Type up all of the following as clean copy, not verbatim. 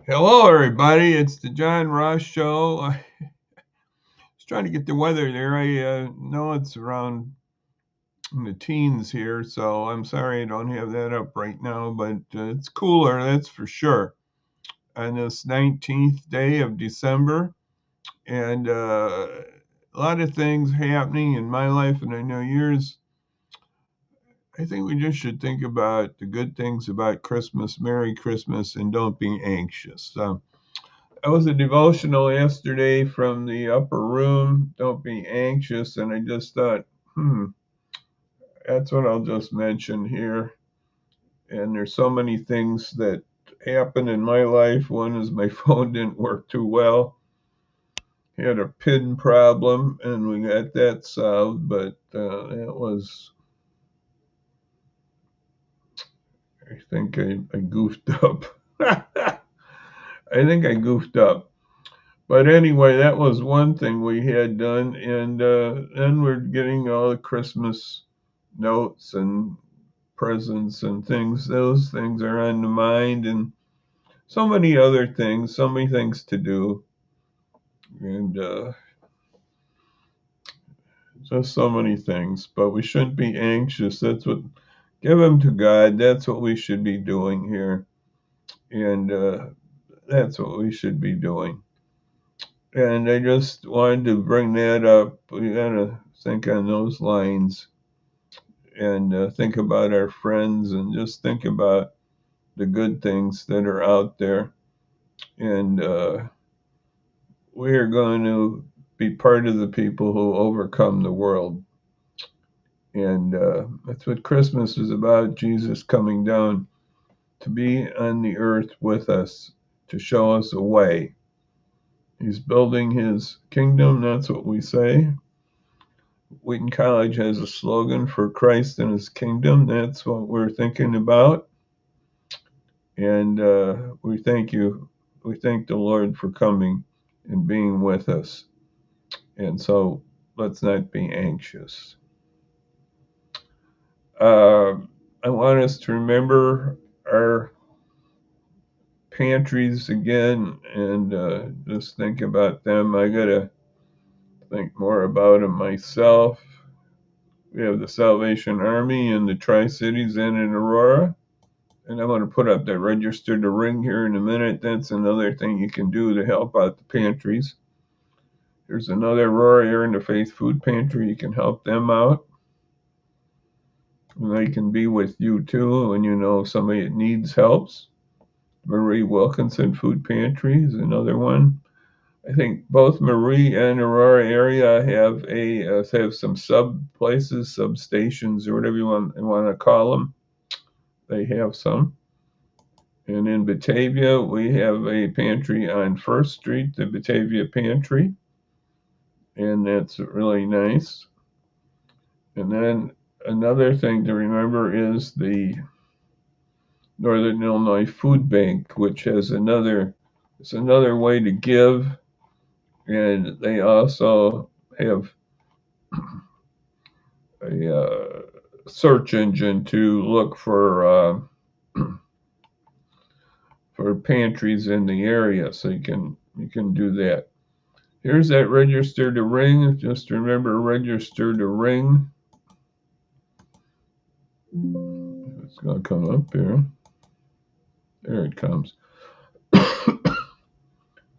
Hello, everybody. It's the John Ross Show. I was trying to get the weather there. I know it's around in the teens here, so I'm sorry I don't have that up right now, but it's cooler, that's for sure. On this 19th day of December, and a lot of things happening in my life, and I know yours. I think we just should think about the good things about Christmas, Merry Christmas, and don't be anxious. I was a devotional yesterday from the upper room. Don't be anxious. And I just thought, that's what I'll just mention here. And there's so many things that happened in my life. One is my phone didn't work too well. Had a pin problem, and we got that solved. But that was, I think I goofed up. I think I goofed up. But anyway, that was one thing we had done, and then we're getting all the Christmas notes and presents and things. Those things are on the mind, and so many other things, so many things to do, and just so many things. But we shouldn't be anxious. Give them to God. That's what we should be doing here, and that's what we should be doing. And I just wanted to bring that up. We gotta think on those lines and think about our friends and just think about the good things that are out there. And we are going to be part of the people who overcome the world. And that's what Christmas is about, Jesus coming down to be on the earth with us, to show us a way. He's building his kingdom, that's what we say. Wheaton College has a slogan for Christ and his kingdom. That's what we're thinking about. And we thank you. We thank the Lord for coming and being with us. And so let's not be anxious. Uh, I want us to remember our pantries again and just think about them. I got to think more about them myself. We have the Salvation Army in the Tri Cities and in Aurora. And I'm going to put up that register to ring here in a minute. That's another thing you can do to help out the pantries. There's another Aurora Interfaith Food Pantry. You can help them out. And they can be with you too when you know somebody that needs helps. Marie Wilkinson Food Pantry is another one. I think both Marie and Aurora area have some sub places, substations, or whatever you want to call them. They have some. And in Batavia, we have a pantry on First Street, the Batavia Pantry, and that's really nice. And then another thing to remember is the Northern Illinois Food Bank, which has it's another way to give, and they also have a search engine to look for pantries in the area, so you can do that. Here's that register to ring. Just remember, register to ring. It's going to come up here. There it comes.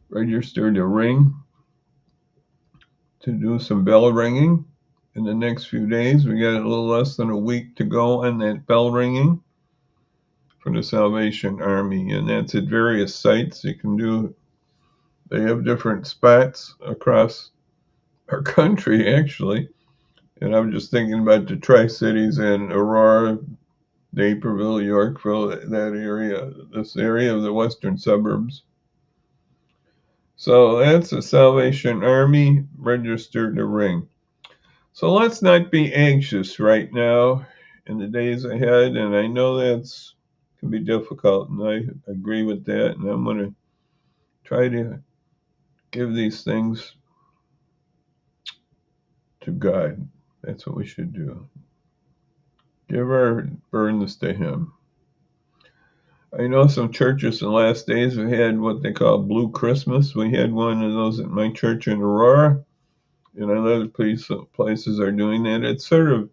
Register to ring to do some bell ringing in the next few days. We got a little less than a week to go on that bell ringing for the Salvation Army, and that's at various sites. They have different spots across our country, actually. And I'm just thinking about the Tri Cities and Aurora, Naperville, Yorkville, that area, this area of the western suburbs. So that's the Salvation Army, register to ring. So let's not be anxious right now in the days ahead. And I know that's can be difficult, and I agree with that. And I'm going to try to give these things to God. That's what we should do. Give our burdens to Him. I know some churches in the last days have had what they call Blue Christmas. We had one of those at my church in Aurora, and other places are doing that. It's sort of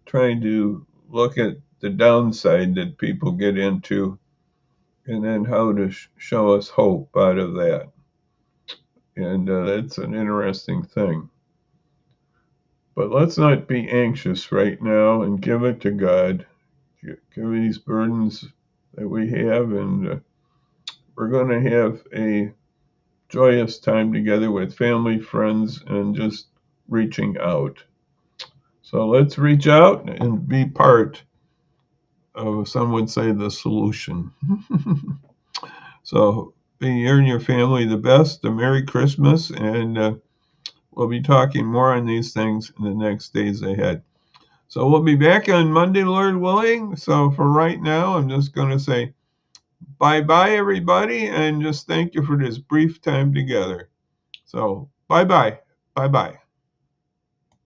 trying to look at the downside that people get into and then how to show us hope out of that. And that's an interesting thing. But let's not be anxious right now and give it to God. Give these burdens that we have, and we're going to have a joyous time together with family, friends, and just reaching out. So let's reach out and be part of, some would say, the solution. So be you and your family the best. A Merry Christmas, and we'll be talking more on these things in the next days ahead. So we'll be back on Monday, Lord willing. So for right now, I'm just going to say bye-bye, everybody, and just thank you for this brief time together. So bye-bye. Bye-bye.